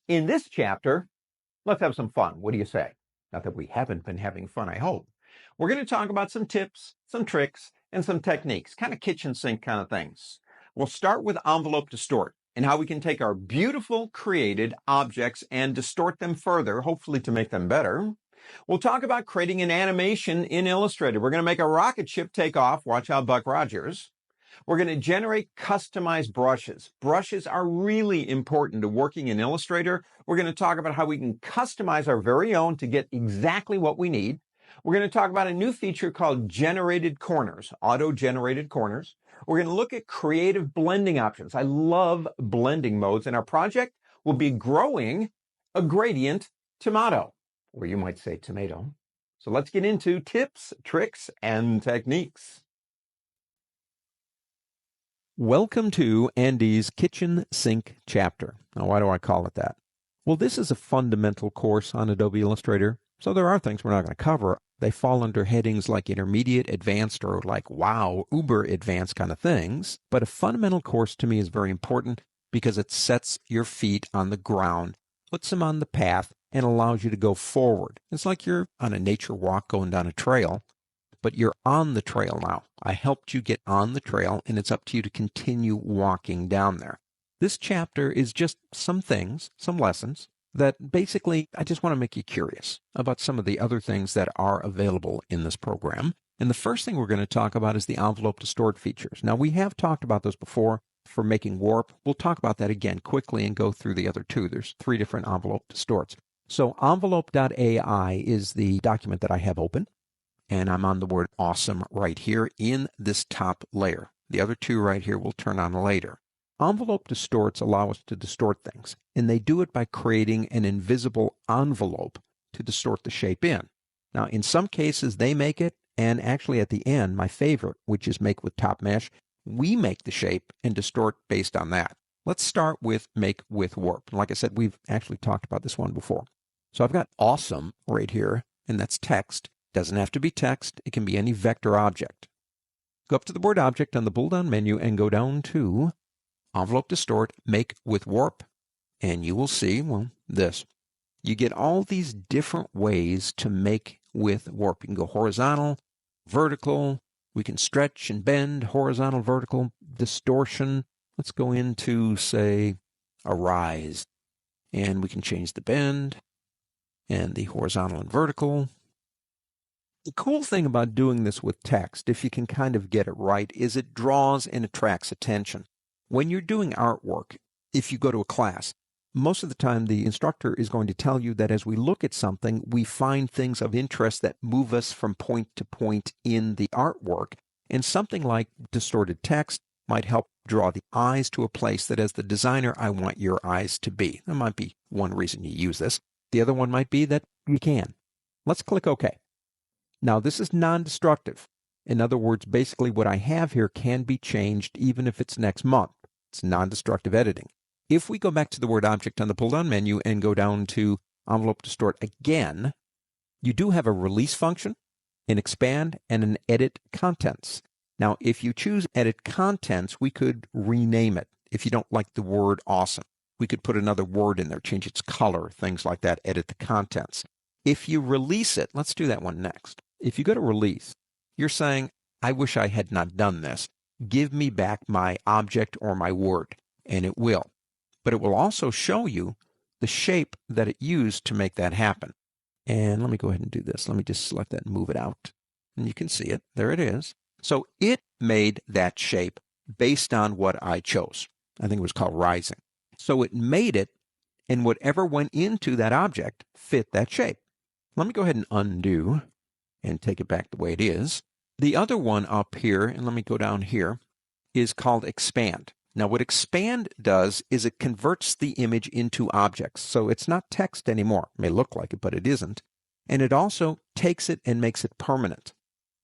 In this chapter, let's have some fun. What do you say? Not that we haven't been having fun, I hope. We're going to talk about some tips, some tricks, and some techniques, kind of kitchen sink kind of things. We'll start with envelope distort and how we can take our beautiful created objects and distort them further, hopefully to make them better. We'll talk about creating an animation in Illustrator. We're going to make a rocket ship take off. Watch out, Buck Rogers. We're going to generate customized brushes. Brushes are really important to working in Illustrator. We're going to talk about how we can customize our very own to get exactly what we need. We're going to talk about a new feature called generated corners, auto-generated corners. We're going to look at creative blending options. I love blending modes, and our project will be growing a gradient tomato, or you might say tomato. So let's get into tips, tricks, and techniques. Welcome to Andy's Kitchen Sink chapter. Now, why do I call it that? Well, this is a fundamental course on Adobe Illustrator, so there are things we're not going to cover. They fall under headings like intermediate, advanced, or like wow, uber advanced kind of things. But a fundamental course to me is very important because it sets your feet on the ground, puts them on the path, and allows you to go forward. It's like you're on a nature walk going down a trail, but you're on the trail now. I helped you get on the trail, and it's up to you to continue walking down there. This chapter is just some things, some lessons, that basically I just want to make you curious about some of the other things that are available in this program. And the first thing we're going to talk about is the envelope distort features. Now, we have talked about those before for making warp. We'll talk about that again quickly and go through the other two. There's 3 different envelope distorts. So envelope.ai is the document that I have open. And I'm on the word awesome right here in this top layer. The other 2 right here will turn on later. Envelope distorts allow us to distort things, and they do it by creating an invisible envelope to distort the shape in. Now, in some cases, they make it, and actually at the end, my favorite, which is make with top mesh, we make the shape and distort based on that. Let's start with make with warp. Like I said, we've actually talked about this one before. So I've got awesome right here, and that's text. Doesn't have to be text. It can be any vector object. Go up to the word object on the pull-down menu and go down to Envelope Distort, Make with Warp, and you will see, well, this. You get all these different ways to make with warp. You can go horizontal, vertical. We can stretch and bend, horizontal, vertical, distortion. Let's go into, say, a rise, and we can change the bend and the horizontal and vertical. The cool thing about doing this with text, if you can kind of get it right, is it draws and attracts attention. When you're doing artwork, if you go to a class, most of the time the instructor is going to tell you that as we look at something, we find things of interest that move us from point to point in the artwork. And something like distorted text might help draw the eyes to a place that as the designer, I want your eyes to be. That might be one reason you use this. The other one might be that you can. Let's click OK. Now, this is non-destructive. In other words, basically what I have here can be changed even if it's next month. It's non-destructive editing. If we go back to the word object on the pull-down menu and go down to envelope distort again, you do have a release function, an expand, and an edit contents. Now, if you choose edit contents, we could rename it. If you don't like the word awesome, we could put another word in there, change its color, things like that, edit the contents. If you release it, let's do that one next. If you go to release, you're saying, I wish I had not done this. Give me back my object or my word, and it will. But it will also show you the shape that it used to make that happen. And let me go ahead and do this. Let me just select that and move it out. And you can see it. There it is. So it made that shape based on what I chose. I think it was called rising. So it made it, and whatever went into that object fit that shape. Let me go ahead and undo and take it back the way it is. The other one up here, and let me go down here, is called expand. Now what expand does is it converts the image into objects. So it's not text anymore. It may look like it, but it isn't. And it also takes it and makes it permanent.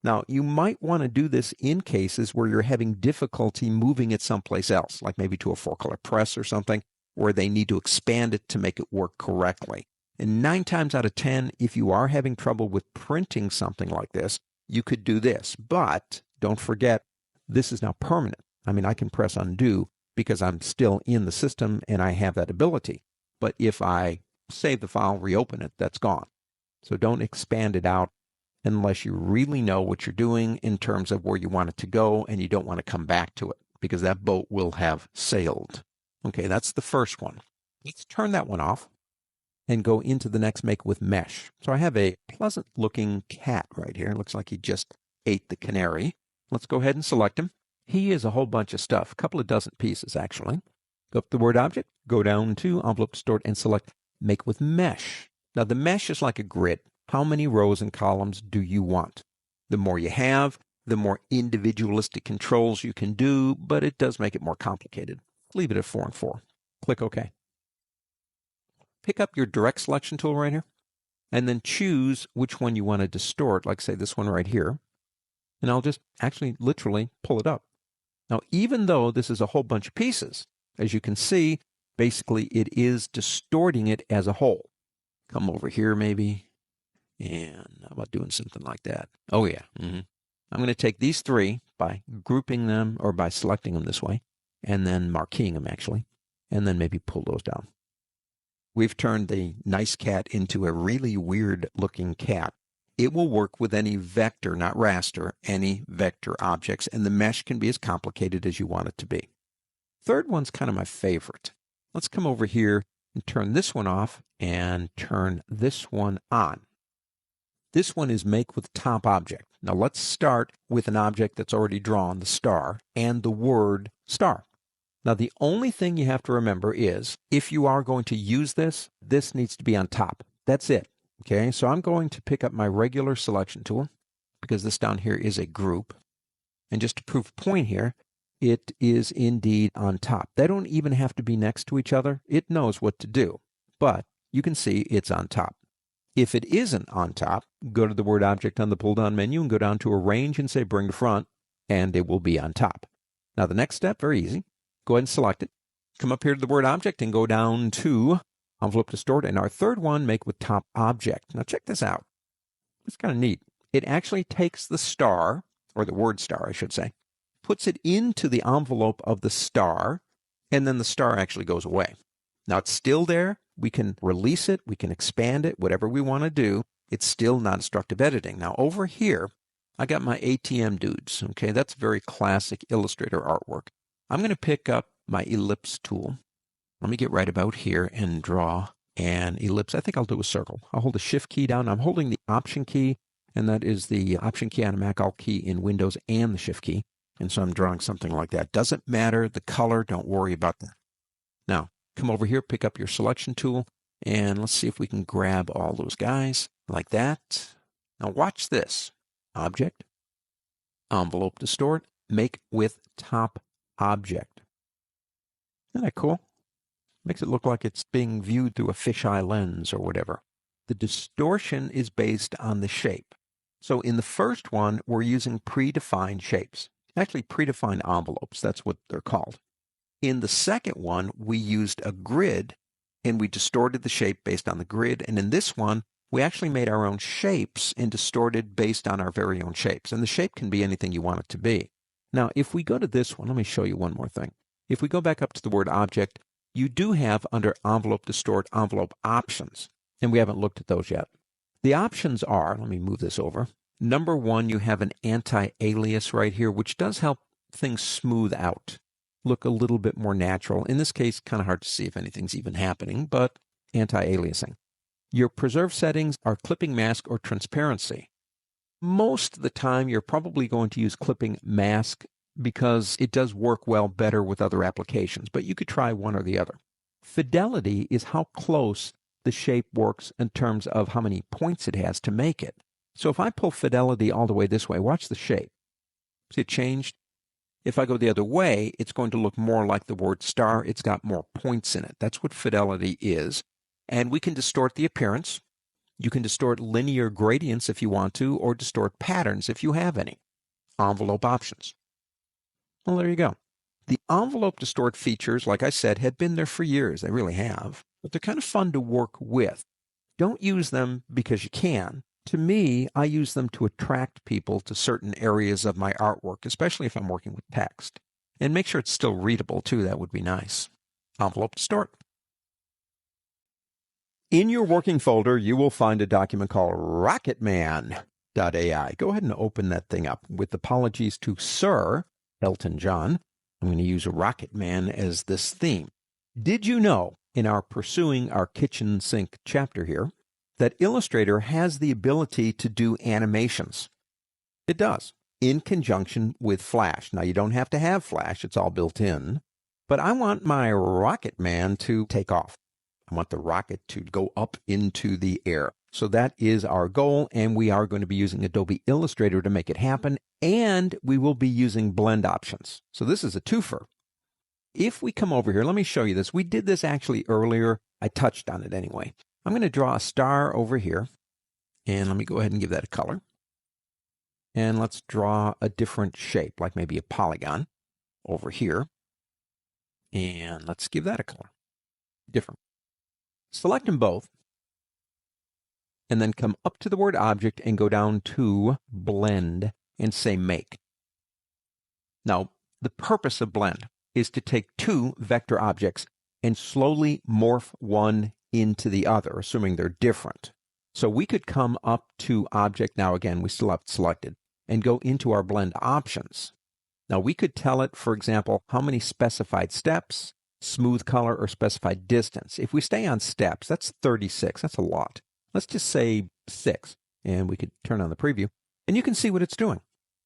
Now you might want to do this in cases where you're having difficulty moving it someplace else, like maybe to a 4-color press or something, where they need to expand it to make it work correctly. And 9 times out of 10, if you are having trouble with printing something like this, you could do this. But don't forget, this is now permanent. I mean, I can press undo because I'm still in the system and I have that ability. but if I save the file, reopen it, that's gone. So don't expand it out unless you really know what you're doing in terms of where you want it to go and you don't want to come back to it because that boat will have sailed. Okay, that's the first one. Let's turn that one off and go into the next make with mesh. So I have a pleasant looking cat right here. It looks like he just ate the canary. Let's go ahead and select him. He is a whole bunch of stuff, a couple of dozen pieces actually. Go up to the word object, go down to envelope distort and select make with mesh. Now the mesh is like a grid. How many rows and columns do you want? The more you have, the more individualistic controls you can do, but it does make it more complicated. Leave it at 4 and 4. Click OK. Pick up your direct selection tool right here, and then choose which one you want to distort, like say this one right here. And I'll just actually literally pull it up. Now, even though this is a whole bunch of pieces, as you can see, basically it is distorting it as a whole. Come over here maybe, and how about doing something like that? Oh yeah. I'm going to take these three by grouping them or by selecting them this way, and then marqueing them actually, and then maybe pull those down. We've turned the nice cat into a really weird looking cat. It will work with any vector, not raster, any vector objects, and the mesh can be as complicated as you want it to be. Third one's kind of my favorite. Let's come over here and turn this one off and turn this one on. This one is make with top object. Now let's start with an object that's already drawn, the star, and the word star. Now the only thing you have to remember is if you are going to use this, this needs to be on top. That's it. Okay, so I'm going to pick up my regular selection tool because this down here is a group. And just to prove a point here, it is indeed on top. They don't even have to be next to each other. It knows what to do, but you can see it's on top. If it isn't on top, go to the word object on the pull-down menu and go down to arrange and say bring to front, and it will be on top. Now the next step, very easy. Go ahead and select it. Come up here to the word object and go down to envelope distort, and our third one, make with top object. Now check this out. It's kind of neat. It actually takes the star, or the word star, I should say, puts it into the envelope of the star, and then the star actually goes away. Now it's still there. We can release it. We can expand it, whatever we want to do. It's still non-destructive editing. Now over here, I got my ATM dudes. Okay, that's very classic Illustrator artwork. I'm going to pick up my ellipse tool. Let me get right about here and draw an ellipse. I think I'll do a circle. I'll hold the Shift key down. I'm holding the Option key, and that is the Option key on a Mac, Alt key in Windows, and the Shift key. And so I'm drawing something like that. Doesn't matter the color. Don't worry about that. Now, come over here, pick up your selection tool, and let's see if we can grab all those guys like that. Now watch this. Object, envelope distort, make with top object. Isn't that cool? Makes it look like it's being viewed through a fisheye lens or whatever. The distortion is based on the shape. So in the first one, we're using predefined shapes. Actually, predefined envelopes, that's what they're called. In the second one, we used a grid, and we distorted the shape based on the grid. And in this one, we actually made our own shapes and distorted based on our very own shapes. And the shape can be anything you want it to be. Now, if we go to this one, let me show you one more thing. If we go back up to the word object, you do have under envelope distort envelope options, and we haven't looked at those yet. The options are, let me move this over. Number one, you have an anti-alias right here, which does help things smooth out, look a little bit more natural. In this case, kind of hard to see if anything's even happening, but anti-aliasing. Your preserve settings are clipping mask or transparency. Most of the time, you're probably going to use clipping mask because it does work well better with other applications, but you could try one or the other. Fidelity is how close the shape works in terms of how many points it has to make it. So if I pull fidelity all the way this way, watch the shape. See it changed? If I go the other way, it's going to look more like the word star. It's got more points in it. That's what fidelity is. And we can distort the appearance. You can distort linear gradients if you want to, or distort patterns if you have any. Envelope options. Well, there you go. The envelope distort features, like I said, have been there for years. They really have. But they're kind of fun to work with. Don't use them because you can. To me, I use them to attract people to certain areas of my artwork, especially if I'm working with text. And make sure it's still readable, too. That would be nice. Envelope distort. In your working folder, you will find a document called rocketman.ai. Go ahead and open that thing up. With apologies to Sir Elton John, I'm going to use Rocketman as this theme. Did you know, in our Pursuing Our Kitchen Sink chapter here, that Illustrator has the ability to do animations? It does, in conjunction with Flash. Now, you don't have to have Flash. It's all built in. But I want my Rocketman to take off. I want the rocket to go up into the air. So that is our goal, and we are going to be using Adobe Illustrator to make it happen, and we will be using blend options. So this is a twofer. If we come over here, let me show you this. We did this actually earlier. I touched on it anyway. I'm going to draw a star over here, and let me go ahead and give that a color. And let's draw a different shape, like maybe a polygon over here. And let's give that a color. Different. Select them both, and then come up to the word object and go down to blend and say make. Now, the purpose of blend is to take two vector objects and slowly morph one into the other, assuming they're different. So we could come up to object, now again, we still have it selected, and go into our blend options. Now we could tell it, for example, how many specified steps, smooth color, or specified distance. If we stay on steps, that's 36. That's a lot. Let's just say 6, and we could turn on the preview, and you can see what it's doing.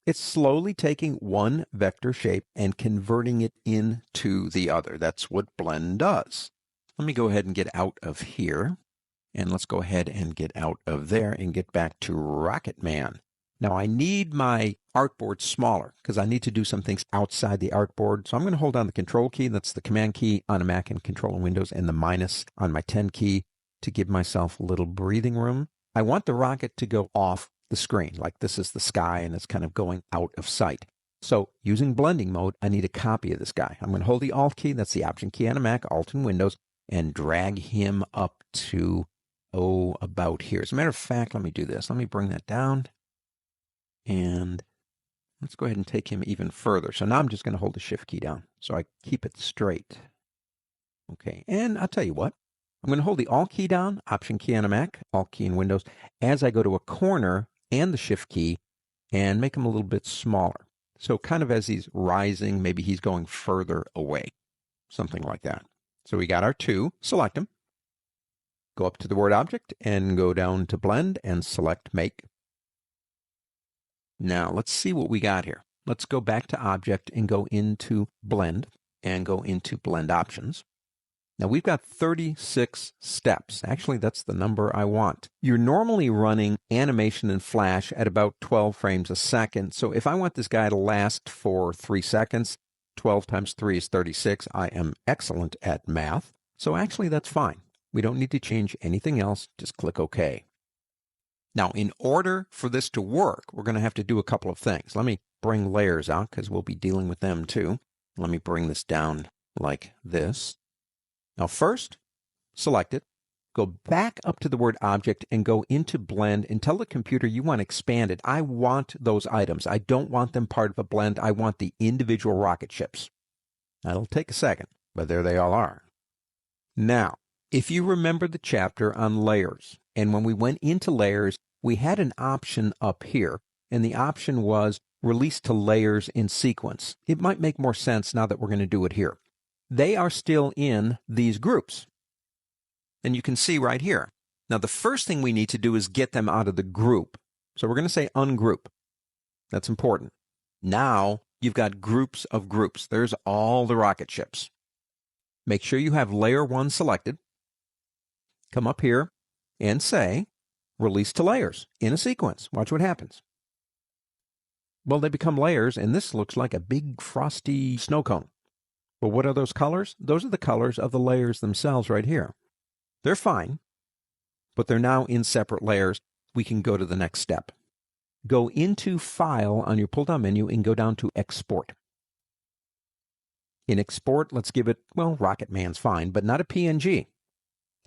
It's slowly taking one vector shape and converting it into the other. That's what blend does. Let me go ahead and get out of here, and let's go ahead and get out of there and get back to Rocketman. Now I need my artboard smaller because I need to do some things outside the artboard. So I'm going to hold down the Control key, that's the Command key on a Mac and Control on Windows, and the minus on my 10 key to give myself a little breathing room. I want the rocket to go off the screen, like this is the sky and it's kind of going out of sight. So using blending mode, I need a copy of this guy. I'm going to hold the Alt key, that's the Option key on a Mac, Alt in Windows, and drag him up to, about here. As a matter of fact, let me do this. Let me bring that down. And let's go ahead and take him even further. So now I'm just going to hold the Shift key down so I keep it straight. Okay, and I'll tell you what. I'm going to hold the Alt key down, Option key on a Mac, Alt key in Windows, as I go to a corner and the Shift key and make him a little bit smaller. So kind of as he's rising, maybe he's going further away, something like that. So we got our 2, select him, go up to the word object and go down to blend and select make. Now, let's see what we got here. Let's go back to Object and go into Blend and go into Blend Options. Now, we've got 36 steps. Actually, that's the number I want. You're normally running animation in Flash at about 12 frames a second. So if I want this guy to last for 3 seconds, 12 times 3 is 36. I am excellent at math. So actually, that's fine. We don't need to change anything else. Just click OK. Now, in order for this to work, we're going to have to do a couple of things. Let me bring layers out because we'll be dealing with them too. Let me bring this down like this. Now, first, select it. Go back up to the word object and go into blend and tell the computer you want expanded. I want those items. I don't want them part of a blend. I want the individual rocket ships. That'll take a second, but there they all are. Now, if you remember the chapter on layers, and when we went into layers, we had an option up here, and the option was release to layers in sequence. It might make more sense now that we're going to do it here. They are still in these groups. And you can see right here. Now, the first thing we need to do is get them out of the group. So we're going to say ungroup. That's important. Now, you've got groups of groups. There's all the rocket ships. Make sure you have layer 1 selected. Come up here and say, release to layers in a sequence. Watch what happens. Well, they become layers, and this looks like a big frosty snow cone. But what are those colors? Those are the colors of the layers themselves right here. They're fine, but they're now in separate layers. We can go to the next step. Go into File on your pull-down menu and go down to Export. In Export, let's give it, well, Rocketman's fine, but not a PNG.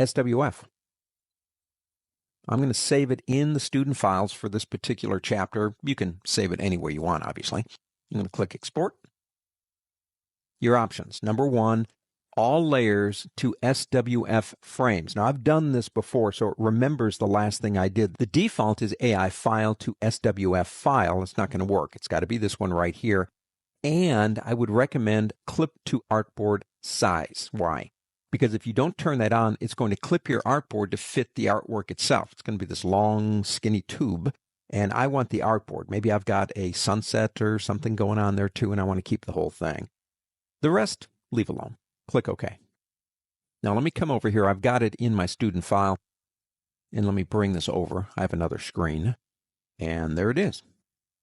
SWF. I'm going to save it in the student files for this particular chapter. You can save it anywhere you want, obviously. I'm going to click Export. Your options. Number 1, all layers to SWF frames. Now, I've done this before, so it remembers the last thing I did. The default is AI file to SWF file. It's not going to work. It's got to be this one right here. And I would recommend clip to artboard size. Why? Because if you don't turn that on, it's going to clip your artboard to fit the artwork itself. It's going to be this long, skinny tube. And I want the artboard. Maybe I've got a sunset or something going on there too, and I want to keep the whole thing. The rest, leave alone. Click OK. Now let me come over here. I've got it in my student file. And let me bring this over. I have another screen. And there it is.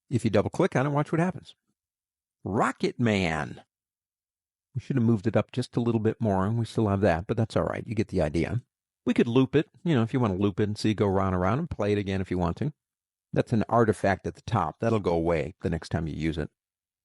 If you double click on it, watch what happens. Rocket Man. We should have moved it up just a little bit more. We still have that, but that's all right. You get the idea. We could loop it, if you want to loop it and see, go round and around and play it again if you want to. That's an artifact at the top. That'll go away the next time you use it.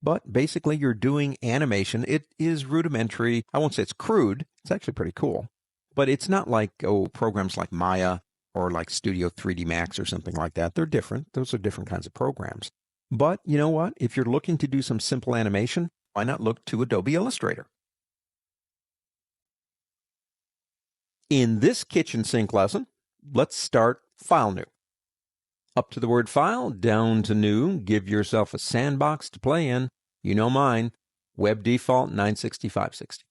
But basically, you're doing animation. It is rudimentary. I won't say it's crude. It's actually pretty cool. But it's not like, programs like Maya or like Studio 3D Max or something like that. They're different. Those are different kinds of programs. But you know what? If you're looking to do some simple animation, why not look to Adobe Illustrator? In this kitchen sink lesson, let's start File New. Up to the word File, down to New, give yourself a sandbox to play in. You know mine, Web Default 96560.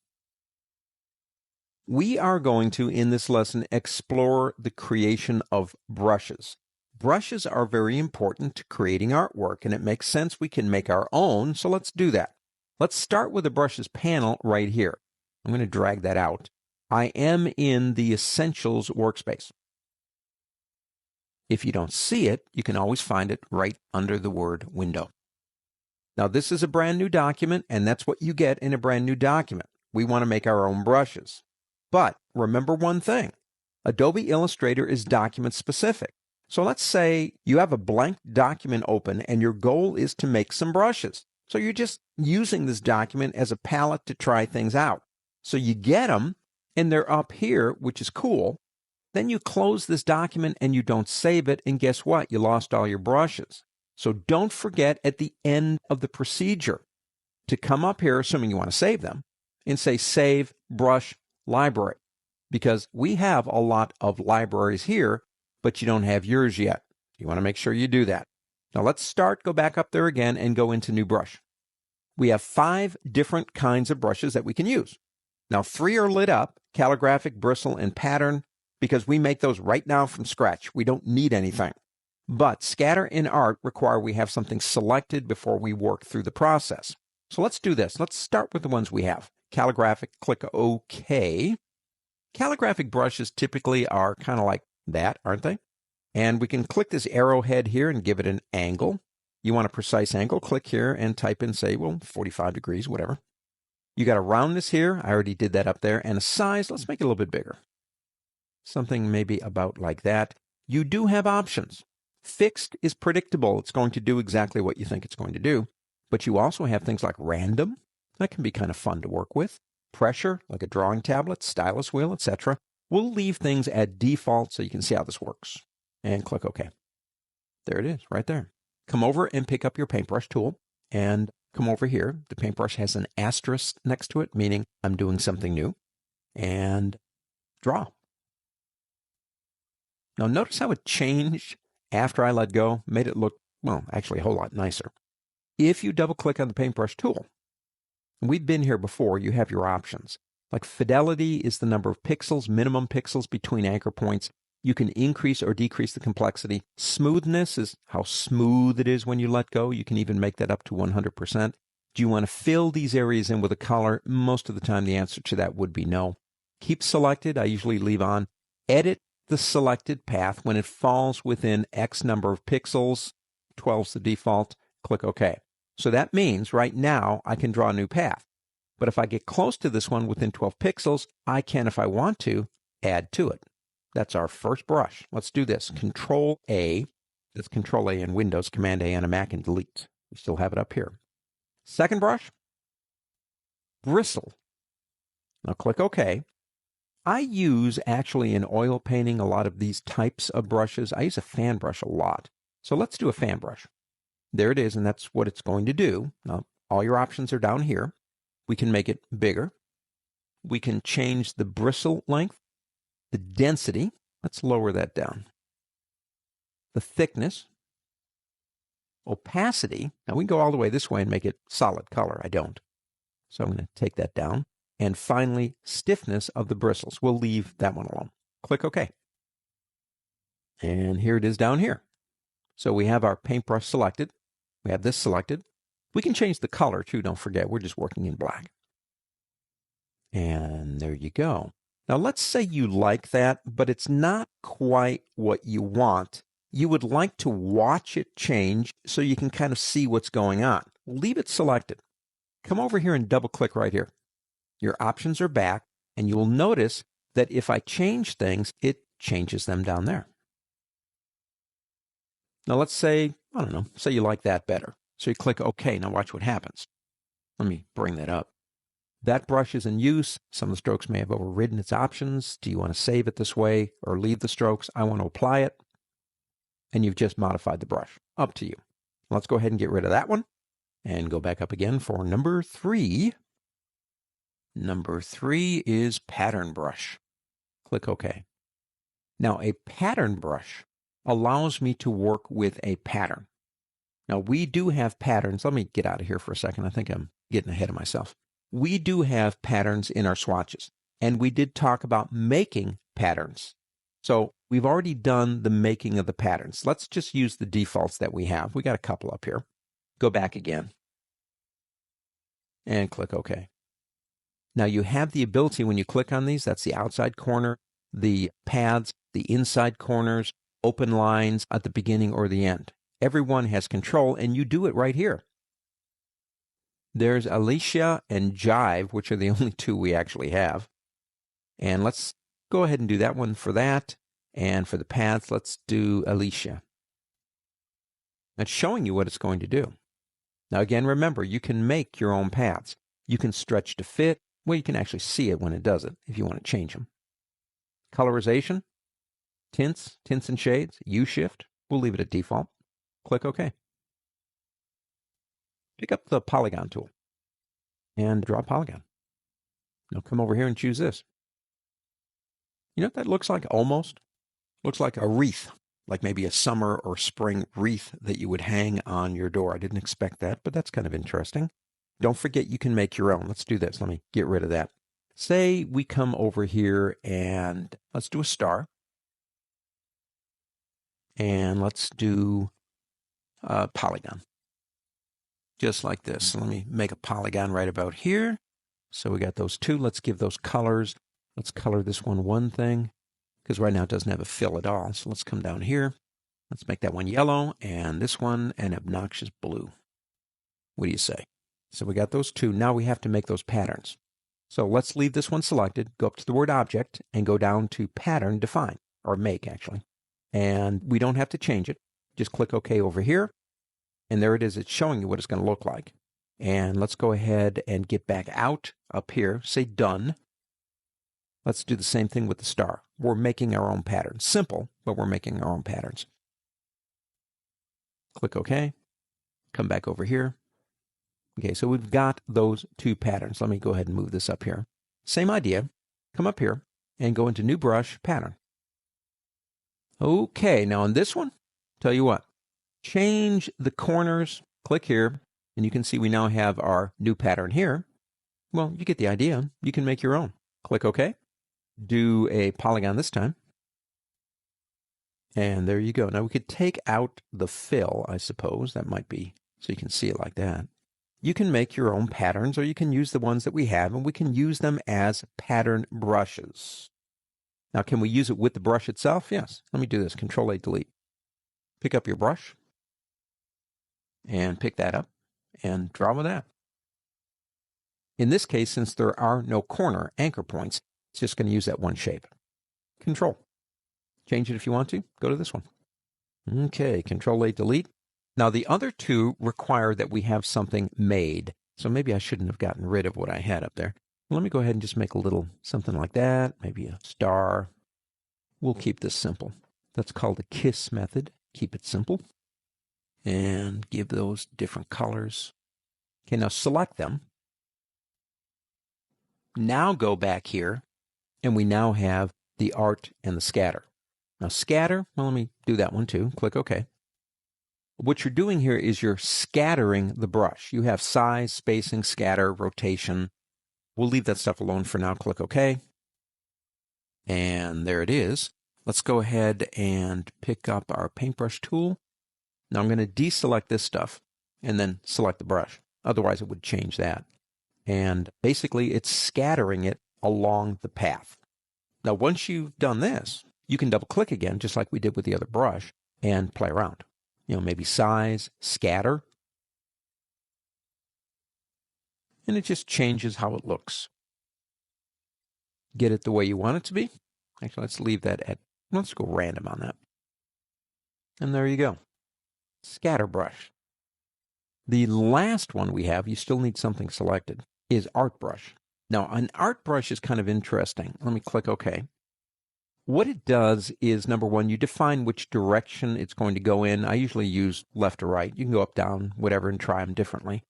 We are going to, in this lesson, explore the creation of brushes. Brushes are very important to creating artwork, and it makes sense we can make our own, so let's do that. Let's start with the Brushes panel right here. I'm going to drag that out. I am in the Essentials workspace. If you don't see it, you can always find it right under the word Window. Now, this is a brand new document, and that's what you get in a brand new document. We want to make our own brushes. But remember one thing. Adobe Illustrator is document specific. So let's say you have a blank document open, and your goal is to make some brushes. So you're just using this document as a palette to try things out. So you get them, and they're up here, which is cool. Then you close this document and you don't save it, and guess what? You lost all your brushes. So don't forget at the end of the procedure to come up here, assuming you want to save them, and say Save Brush Library. Because we have a lot of libraries here, but you don't have yours yet. You want to make sure you do that. Now let's start, go back up there again, and go into New Brush. We have 5 different kinds of brushes that we can use. Now 3 are lit up, calligraphic, bristle, and pattern, because we make those right now from scratch. We don't need anything. But scatter and art require we have something selected before we work through the process. So let's do this. Let's start with the ones we have. Calligraphic, click OK. Calligraphic brushes typically are kind of like that, aren't they? And we can click this arrowhead here and give it an angle. You want a precise angle, click here and type in, say, 45 degrees, whatever. You got a roundness here. I already did that up there. And a size, let's make it a little bit bigger. Something maybe about like that. You do have options. Fixed is predictable. It's going to do exactly what you think it's going to do. But you also have things like random. That can be kind of fun to work with. Pressure, like a drawing tablet, stylus wheel, etc. We'll leave things at default so you can see how this works. And click OK. There it is, right there. Come over and pick up your paintbrush tool and come over here. The paintbrush has an asterisk next to it, meaning I'm doing something new. And draw. Now notice how it changed after I let go, made it look, actually a whole lot nicer. If you double click on the paintbrush tool, we've been here before, you have your options. Like fidelity is the number of pixels, minimum pixels between anchor points. You can increase or decrease the complexity. Smoothness is how smooth it is when you let go. You can even make that up to 100%. Do you want to fill these areas in with a color? Most of the time the answer to that would be no. Keep selected, I usually leave on. Edit the selected path when it falls within X number of pixels. 12 is the default. Click OK. So that means right now I can draw a new path. But if I get close to this one within 12 pixels, I can, if I want to, add to it. That's our first brush. Let's do this. Control A. That's Control A in Windows, Command A on a Mac, and delete. We still have it up here. Second brush, bristle. Now click OK. I use actually in oil painting a lot of these types of brushes. I use a fan brush a lot. So let's do a fan brush. There it is, and that's what it's going to do. Now, all your options are down here. We can make it bigger. we can change the bristle length, the density. Let's lower that down. The thickness, opacity. Now we can go all the way this way and make it solid color. I don't. So I'm going to take that down. And finally, stiffness of the bristles. We'll leave that one alone. Click OK. And here it is down here. So we have our paintbrush selected. We have this selected. We can change the color too, don't forget. We're just working in black. And there you go. Now let's say you like that, but it's not quite what you want. You would like to watch it change so you can kind of see what's going on. Leave it selected. Come over here and double click right here. Your options are back, and you will notice that if I change things, it changes them down there. Now let's say, I don't know, say you like that better. So you click OK. Now watch what happens. Let me bring that up. That brush is in use. Some of the strokes may have overridden its options. Do you want to save it this way or leave the strokes? I want to apply it. And you've just modified the brush. Up to you. Let's go ahead and get rid of that one and go back up again for number 3. Number 3 is pattern brush. Click OK. Now a pattern brush allows me to work with a pattern. Now we do have patterns. Let me get out of here for a second. I think I'm getting ahead of myself. We do have patterns in our swatches, and we did talk about making patterns. So we've already done the making of the patterns. Let's just use the defaults that we have. We got a couple up here. Go back again and click OK. Now you have the ability when you click on these, that's the outside corner, the paths, the inside corners, open lines at the beginning or the end. Everyone has control, and you do it right here. There's Alicia and Jive, which are the only two we actually have. And let's go ahead and do that one for that. And for the paths, let's do Alicia. That's showing you what it's going to do. Now again, remember, you can make your own paths. You can stretch to fit. Well, you can actually see it when it does it if you want to change them. Colorization, tints and shades, U-shift. We'll leave it at default. Click OK. Pick up the polygon tool and draw a polygon. Now come over here and choose this. You know what that looks like almost? Looks like a wreath, like maybe a summer or spring wreath that you would hang on your door. I didn't expect that, but that's kind of interesting. Don't forget you can make your own. Let's do this. Let me get rid of that. Say we come over here and let's do a star. And let's do a polygon. Just like this. So let me make a polygon right about here. So we got those two. Let's give those colors. Let's color this one thing, because right now it doesn't have a fill at all. So let's come down here. Let's make that one yellow and this one an obnoxious blue. What do you say? So we got those two. Now we have to make those patterns. So let's leave this one selected, go up to the word object, and go down to pattern define, or make actually. And we don't have to change it. Just click OK over here. And there it is. It's showing you what it's going to look like. And let's go ahead and get back out up here. Say done. Let's do the same thing with the star. We're making our own patterns. Simple, but we're making our own patterns. Click OK. Come back over here. Okay, so we've got those two patterns. Let me go ahead and move this up here. Same idea. Come up here and go into New Brush, Pattern. Okay, now on this one, tell you what. Change the corners, click here, and you can see we now have our new pattern here. Well, you get the idea. You can make your own. Click OK. Do a polygon this time. And there you go. Now we could take out the fill, I suppose. That might be, so you can see it like that. You can make your own patterns, or you can use the ones that we have, and we can use them as pattern brushes. Now, can we use it with the brush itself? Yes. Let me do this. Control-A, delete. Pick up your brush. And pick that up and draw with that. In this case, since there are no corner anchor points, it's just going to use that one shape. Control. Change it if you want to. Go to this one. Okay, Control-A, delete. Now, the other two require that we have something made. So maybe I shouldn't have gotten rid of what I had up there. Let me go ahead and just make a little something like that. Maybe a star. We'll keep this simple. That's called a KISS method. Keep it simple. And give those different colors. Okay, now select them. Now go back here, and we now have the art and the scatter. Now scatter, well, let me do that one too. Click OK. What you're doing here is you're scattering the brush. You have size, spacing, scatter, rotation. We'll leave that stuff alone for now. Click OK. And there it is. Let's go ahead and pick up our paintbrush tool. Now I'm going to deselect this stuff and then select the brush. Otherwise, it would change that. And basically, it's scattering it along the path. Now, once you've done this, you can double-click again, just like we did with the other brush, and play around. You know, maybe size, scatter. And it just changes how it looks. Get it the way you want it to be. Actually, let's leave that at, let's go random on that. And there you go. Scatter brush. The last one we have, you still need something selected, is art brush. Now, an art brush is kind of interesting. Let me click OK. What it does is, number one, you define which direction it's going to go in. I usually use left or right. You can go up, down, whatever, and try them differently.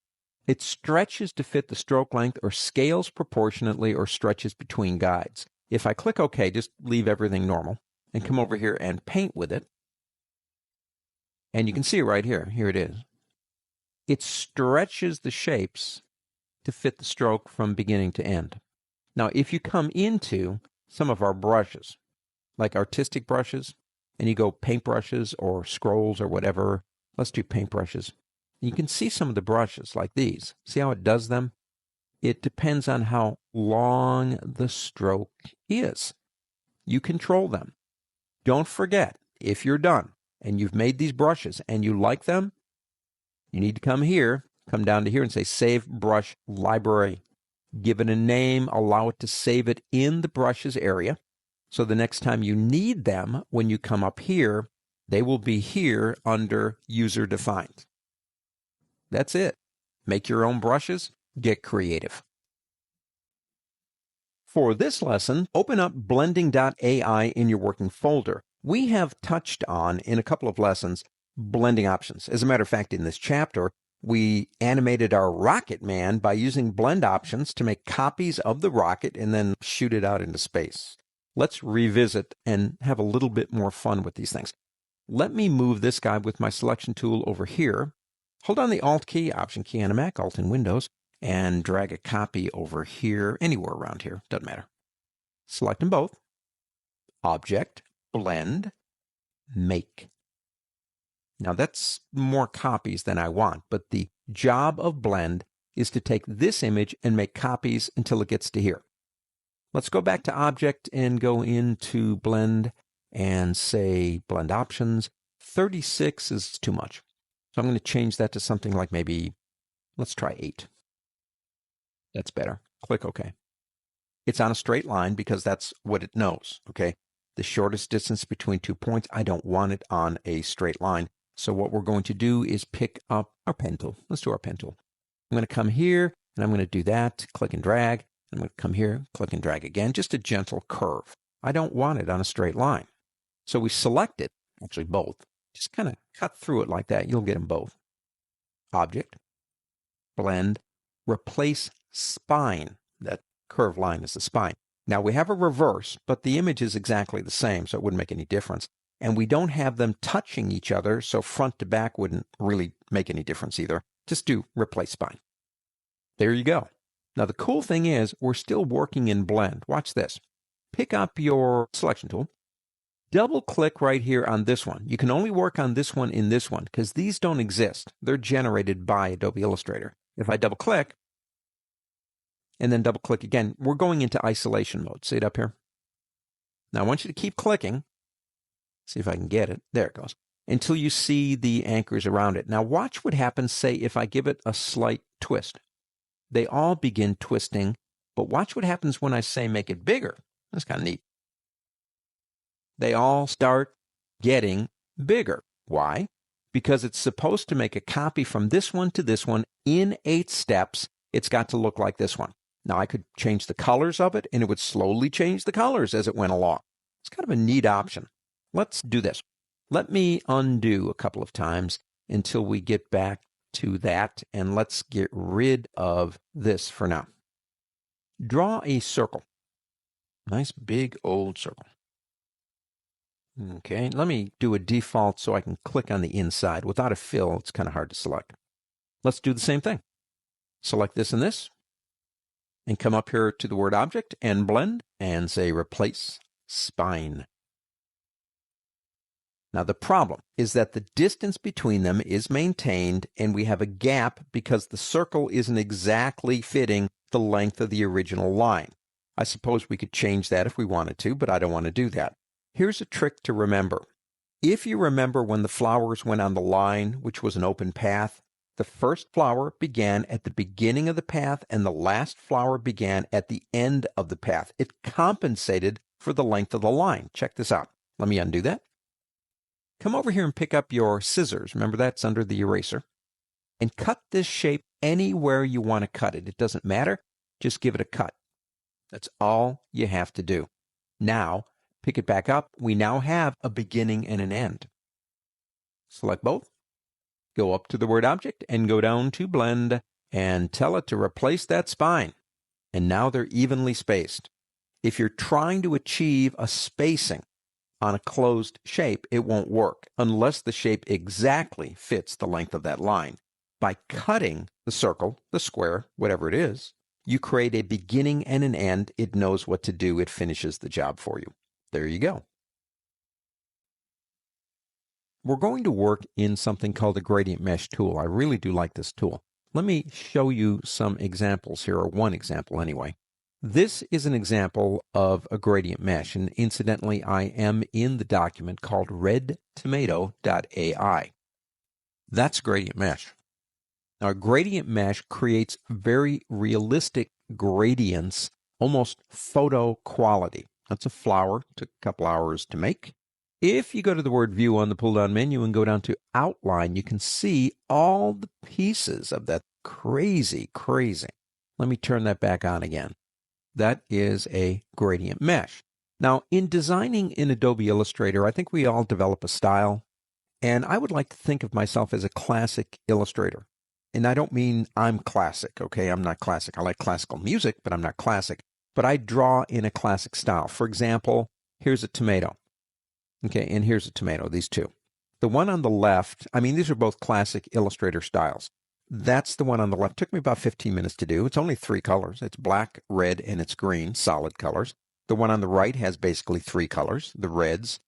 It stretches to fit the stroke length or scales proportionately or stretches between guides. If I click OK, just leave everything normal and come over here and paint with it. And you can see it right here. Here it is. It stretches the shapes to fit the stroke from beginning to end. Now, if you come into some of our brushes, like artistic brushes, and you go paintbrushes or scrolls or whatever, let's do paintbrushes. You can see some of the brushes like these. See how it does them? It depends on how long the stroke is. You control them. Don't forget, if you're done and you've made these brushes and you like them, you need to come here, come down to here and say Save Brush Library. Give it a name, allow it to save it in the brushes area. So the next time you need them, when you come up here, they will be here under User Defined. That's it. Make your own brushes, get creative. For this lesson, open up blending.ai in your working folder. We have touched on, in a couple of lessons, blending options. As a matter of fact, in this chapter, we animated our rocket man by using blend options to make copies of the rocket and then shoot it out into space. Let's revisit and have a little bit more fun with these things. Let me move this guy with my selection tool over here. Hold on the Alt key, Option key on a Mac, Alt in Windows, and drag a copy over here, anywhere around here, doesn't matter. Select them both. Object, Blend, Make. Now that's more copies than I want, but the job of Blend is to take this image and make copies until it gets to here. Let's go back to Object and go into Blend and say Blend Options. 36 is too much. So I'm going to change that to something like maybe, let's try 8. That's better. Click OK. It's on a straight line because that's what it knows, okay? The shortest distance between 2 points, I don't want it on a straight line. So what we're going to do is pick up our pen tool. Let's do our pen tool. I'm going to come here, and I'm going to do that, click and drag. I'm going to come here, click and drag again, just a gentle curve. I don't want it on a straight line. So we select it, actually both. Just kind of cut through it like that. You'll get them both. Object, Blend, Replace Spine. That curved line is the spine. Now we have a reverse, but the image is exactly the same, so it wouldn't make any difference. And we don't have them touching each other, so front to back wouldn't really make any difference either. Just do Replace Spine. There you go. Now the cool thing is we're still working in Blend. Watch this. Pick up your selection tool. Double click right here on this one. You can only work on this one in this one because these don't exist. They're generated by Adobe Illustrator. If I double click and then double click again, we're going into isolation mode. See it up here? Now I want you to keep clicking. See if I can get it. There it goes. Until you see the anchors around it. Now watch what happens, say, if I give it a slight twist. They all begin twisting, but watch what happens when I say make it bigger. That's kind of neat. They all start getting bigger. Why? Because it's supposed to make a copy from this one to this one in 8 steps. It's got to look like this one. Now I could change the colors of it, and it would slowly change the colors as it went along. It's kind of a neat option. Let's do this. Let me undo a couple of times until we get back to that, and let's get rid of this for now. Draw a circle. Nice big old circle. Okay, let me do a default so I can click on the inside. Without a fill, it's kind of hard to select. Let's do the same thing. Select this and this, and come up here to the word object and blend and say replace spine. Now the problem is that the distance between them is maintained and we have a gap because the circle isn't exactly fitting the length of the original line. I suppose we could change that if we wanted to, but I don't want to do that. Here's a trick to remember. If you remember when the flowers went on the line, which was an open path, the first flower began at the beginning of the path and the last flower began at the end of the path. It compensated for the length of the line. Check this out. Let me undo that. Come over here and pick up your scissors. Remember that's under the eraser. And cut this shape anywhere you want to cut it. It doesn't matter. Just give it a cut. That's all you have to do. Now, pick it back up. We now have a beginning and an end. Select both. Go up to the word object and go down to blend and tell it to replace that spine. And now they're evenly spaced. If you're trying to achieve a spacing on a closed shape, it won't work unless the shape exactly fits the length of that line. By cutting the circle, the square, whatever it is, you create a beginning and an end. It knows what to do. It finishes the job for you. There you go. We're going to work in something called the gradient mesh tool. I really do like this tool. Let me show you some examples here, or one example anyway. This is an example of a gradient mesh, and incidentally, I am in the document called redtomato.ai. That's gradient mesh. Now, a gradient mesh creates very realistic gradients, almost photo quality. That's a flower. Took a couple hours to make. If you go to the word view on the pull-down menu and go down to outline, you can see all the pieces of that crazy. Let me turn that back on again. That is a gradient mesh. Now, in designing in Adobe Illustrator, I think we all develop a style, and I would like to think of myself as a classic illustrator. And I don't mean I'm classic, okay? I'm not classic. I like classical music, but I'm not classic. But I draw in a classic style. For example, here's a tomato. Okay, and here's a tomato, these two. The one on the left, I mean, these are both classic Illustrator styles. That's the one on the left. It took me about 15 minutes to do. It's only 3 colors. It's black, red, and it's green, solid colors. The one on the right has basically 3 colors, the reds,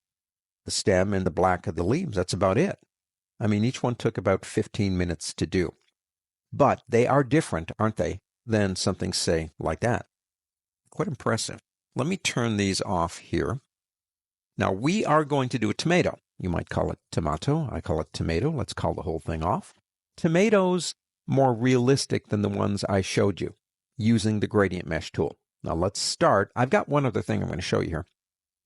the stem, and the black of the leaves. That's about it. I mean, each one took about 15 minutes to do. But they are different, aren't they, than something, say, like that. Quite impressive. Let me turn these off here. Now, we are going to do a tomato. You might call it tomato. I call it tomato. Let's call the whole thing off. Tomatoes more realistic than the ones I showed you using the gradient mesh tool. Now, let's start. I've got one other thing I'm going to show you here,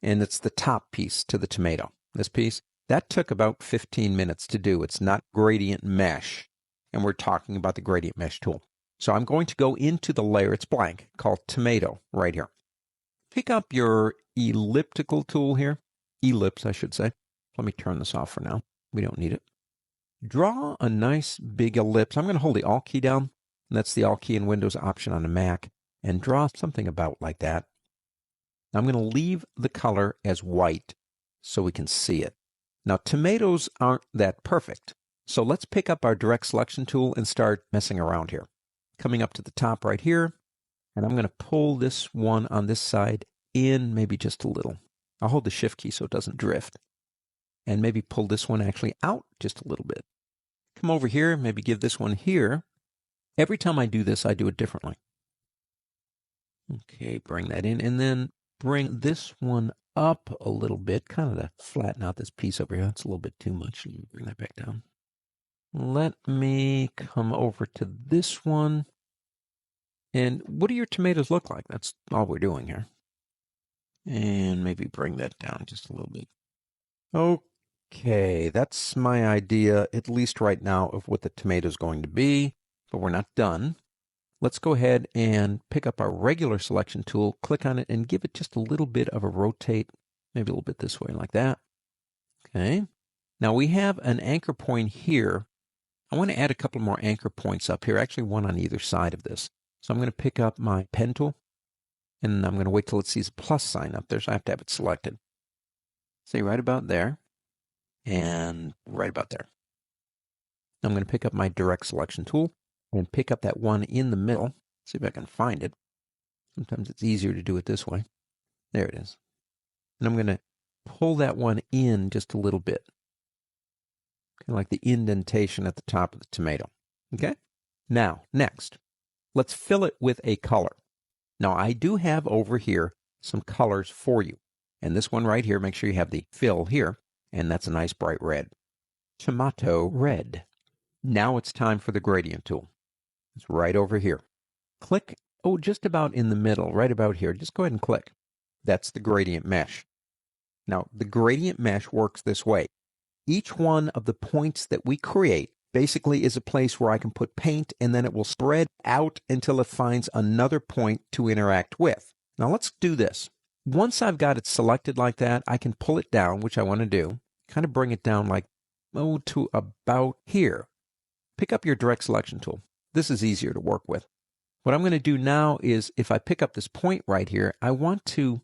and it's the top piece to the tomato. This piece, that took about 15 minutes to do. It's not gradient mesh, and we're talking about the gradient mesh tool. So I'm going to go into the layer. It's blank, called tomato right here. Pick up your elliptical tool here. Ellipse, I should say. Let me turn this off for now. We don't need it. Draw a nice big ellipse. I'm going to hold the Alt key down. And that's the Alt key and Windows option on a Mac. And draw something about like that. Now I'm going to leave the color as white so we can see it. Now, tomatoes aren't that perfect. So let's pick up our direct selection tool and start messing around here. Coming up to the top right here. And I'm going to pull this one on this side in maybe just a little. I'll hold the Shift key so it doesn't drift. And maybe pull this one actually out just a little bit. Come over here, maybe give this one here. Every time I do this, I do it differently. Okay, bring that in. And then bring this one up a little bit, kind of to flatten out this piece over here. That's a little bit too much. Let me bring that back down. Let me come over to this one. And what do your tomatoes look like? That's all we're doing here. And maybe bring that down just a little bit. Okay, that's my idea, at least right now, of what the tomato is going to be. But we're not done. Let's go ahead and pick up our regular selection tool, click on it, and give it just a little bit of a rotate, maybe a little bit this way, like that. Okay. Now we have an anchor point here. I want to add a couple more anchor points up here, actually one on either side of this. So I'm going to pick up my pen tool, And I'm going to wait till it sees a plus sign up there, so I have to have it selected. Say right about there, and right about there. I'm going to pick up my direct selection tool and pick up that one in the middle. See if I can find it. Sometimes it's easier to do it this way. There it is. And I'm going to pull that one in just a little bit. Kind of like the indentation at the top of the tomato. Okay? Now, next, let's fill it with a color. Now, I do have over here some colors for you. And this one right here, make sure you have the fill here. And that's a nice bright red. Tomato red. Now it's time for the gradient tool. It's right over here. Click, just about in the middle, right about here. Just go ahead and click. That's the gradient mesh. Now, the gradient mesh works this way. Each one of the points that we create basically is a place where I can put paint, and then it will spread out until it finds another point to interact with. Now, let's do this. Once I've got it selected like that, I can pull it down, which I want to do. Kind of bring it down like, to about here. Pick up your direct selection tool. This is easier to work with. What I'm going to do now is, if I pick up this point right here, I want to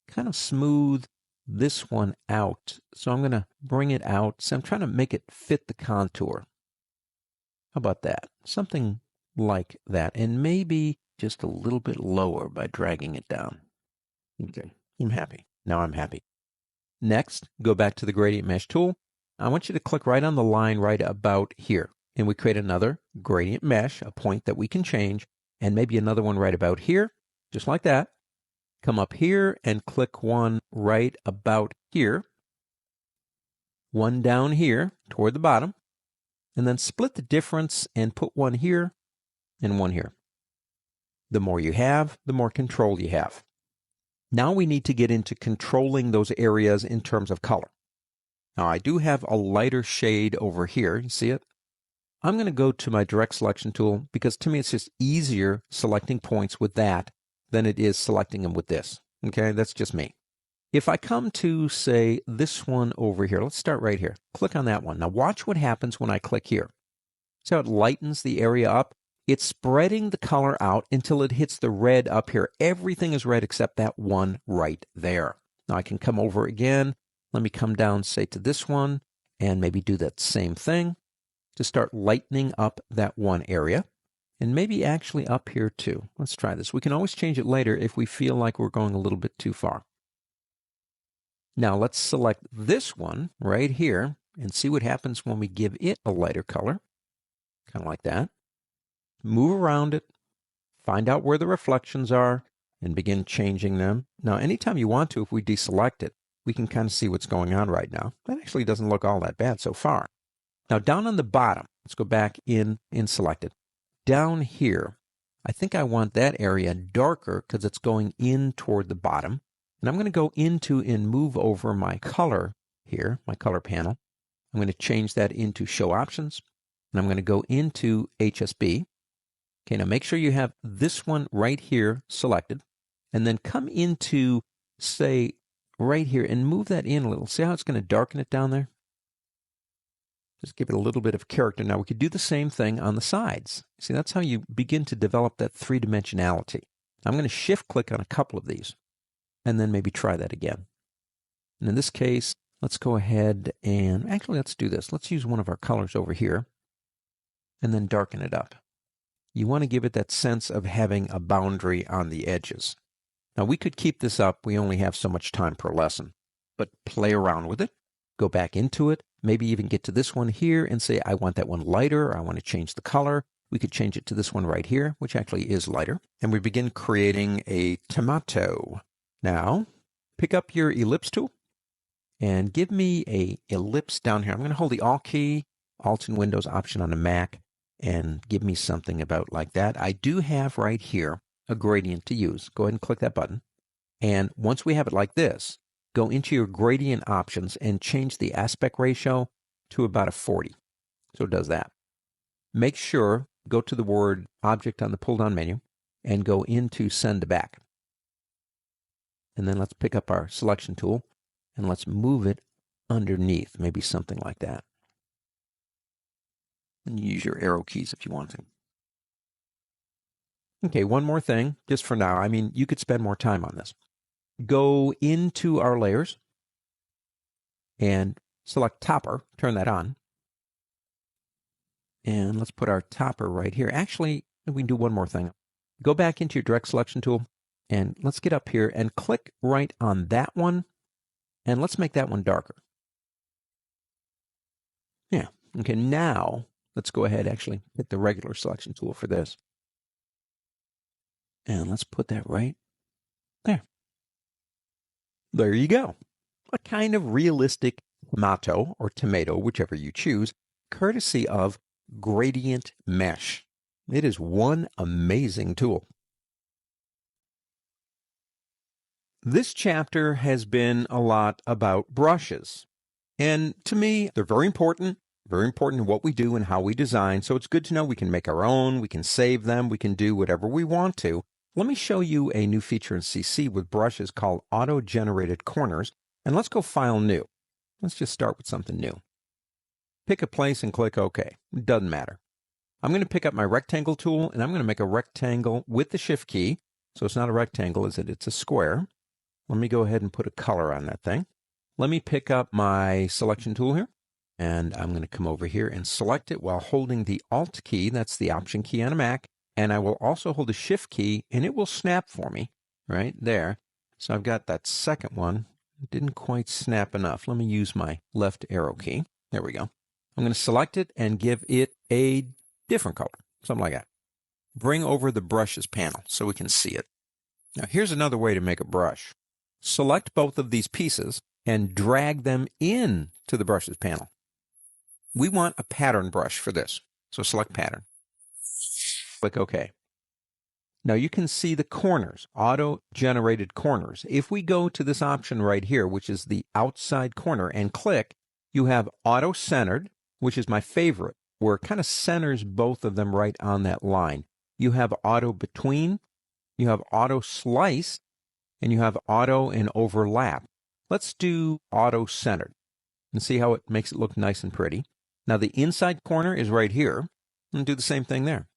kind of smooth this one out. So I'm going to bring it out. So I'm trying to make it fit the contour. How about that? Something like that. And maybe just a little bit lower by dragging it down. Okay, I'm happy. Now I'm happy. Next, go back to the gradient mesh tool. I want you to click right on the line right about here. And we create another gradient mesh, a point that we can change, and maybe another one right about here, just like that. Come up here and click one right about here, one down here toward the bottom, and then split the difference and put one here and one here. The more you have, the more control you have. Now we need to get into controlling those areas in terms of color. Now I do have a lighter shade over here. You see it? I'm going to go to my direct selection tool because to me it's just easier selecting points with that than it is selecting them with this. Okay, that's just me. If I come to, say, this one over here, let's start right here. Click on that one. Now watch what happens when I click here. See how it lightens the area up? It's spreading the color out until it hits the red up here. Everything is red except that one right there. Now I can come over again. Let me come down, say, to this one and maybe do that same thing to start lightening up that one area, and maybe actually up here too. Let's try this. We can always change it later if we feel like we're going a little bit too far. Now let's select this one right here and see what happens when we give it a lighter color, kind of like that. Move around it, find out where the reflections are, and begin changing them. Now, anytime you want to, if we deselect it, we can kind of see what's going on right now. That actually doesn't look all that bad so far. Now down on the bottom, let's go back in selected. Down here, I think I want that area darker because it's going in toward the bottom. And I'm going to go into and move over my color here, my color panel. I'm going to change that into show options. And I'm going to go into HSB. Okay, now make sure you have this one right here selected. And then come into, say, right here and move that in a little. See how it's going to darken it down there? Just give it a little bit of character. Now we could do the same thing on the sides. See, that's how you begin to develop that three-dimensionality. I'm going to shift click on a couple of these and then maybe try that again. And in this case, let's go ahead and actually let's do this. Let's use one of our colors over here and then darken it up. You want to give it that sense of having a boundary on the edges. Now we could keep this up. We only have so much time per lesson, but play around with it. Go back into it. Maybe even get to this one here and say, I want that one lighter, or I want to change the color. We could change it to this one right here, which actually is lighter. And we begin creating a tomato. Now, pick up your ellipse tool and give me a ellipse down here. I'm going to hold the Alt key, Alt in Windows, Option on a Mac, and give me something about like that. I do have right here a gradient to use. Go ahead and click that button. And once we have it like this, go into your gradient options and change the aspect ratio to about a 40. So it does that. Make sure, go to the word object on the pull-down menu and go into send to back. And then let's pick up our selection tool and let's move it underneath, maybe something like that. And use your arrow keys if you want to. Okay, one more thing, just for now. I mean, you could spend more time on this. Go into our layers and select topper, turn that on. And let's put our topper right here. Actually, we can do one more thing. Go back into your direct selection tool and let's get up here and click right on that one. And let's make that one darker. Yeah. Okay, now let's go ahead, actually hit the regular selection tool for this. And let's put that right there. There you go. A kind of realistic tomato or tomato, whichever you choose, courtesy of Gradient Mesh. It is one amazing tool. This chapter has been a lot about brushes. And to me, they're very important in what we do and how we design. So it's good to know we can make our own, we can save them, we can do whatever we want to. Let me show you a new feature in CC with brushes called auto-generated corners. And let's go File, New. Let's just start with something new. Pick a place and click OK. It doesn't matter. I'm going to pick up my rectangle tool and I'm going to make a rectangle with the Shift key. So it's not a rectangle, is it? It's a square. Let me go ahead and put a color on that thing. Let me pick up my selection tool here. And I'm going to come over here and select it while holding the Alt key. That's the Option key on a Mac. And I will also hold the Shift key and it will snap for me right there. So I've got that second one. It didn't quite snap enough. Let me use my left arrow key. There we go. I'm going to select it and give it a different color, something like that. Bring over the brushes panel so we can see it. Now here's another way to make a brush. Select both of these pieces and drag them in to the brushes panel. We want a pattern brush for this. So select pattern. Click OK. Now you can see the corners, auto-generated corners. If we go to this option right here, which is the outside corner, and click, you have auto-centered, which is my favorite, where it kind of centers both of them right on that line. You have auto-between, you have auto-slice, and you have auto and overlap. Let's do auto-centered and see how it makes it look nice and pretty. Now the inside corner is right here, and do the same thing there.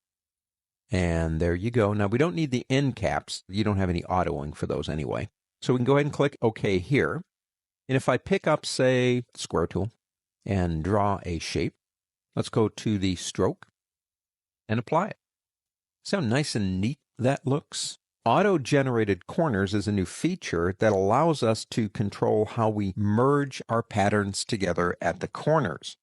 And there you go. Now we don't need the end caps. You don't have any autoing for those anyway. So we can go ahead and click OK here. And if I pick up, say, the square tool and draw a shape, let's go to the stroke and apply it. See how nice and neat that looks? Auto-generated corners is a new feature that allows us to control how we merge our patterns together at the corners.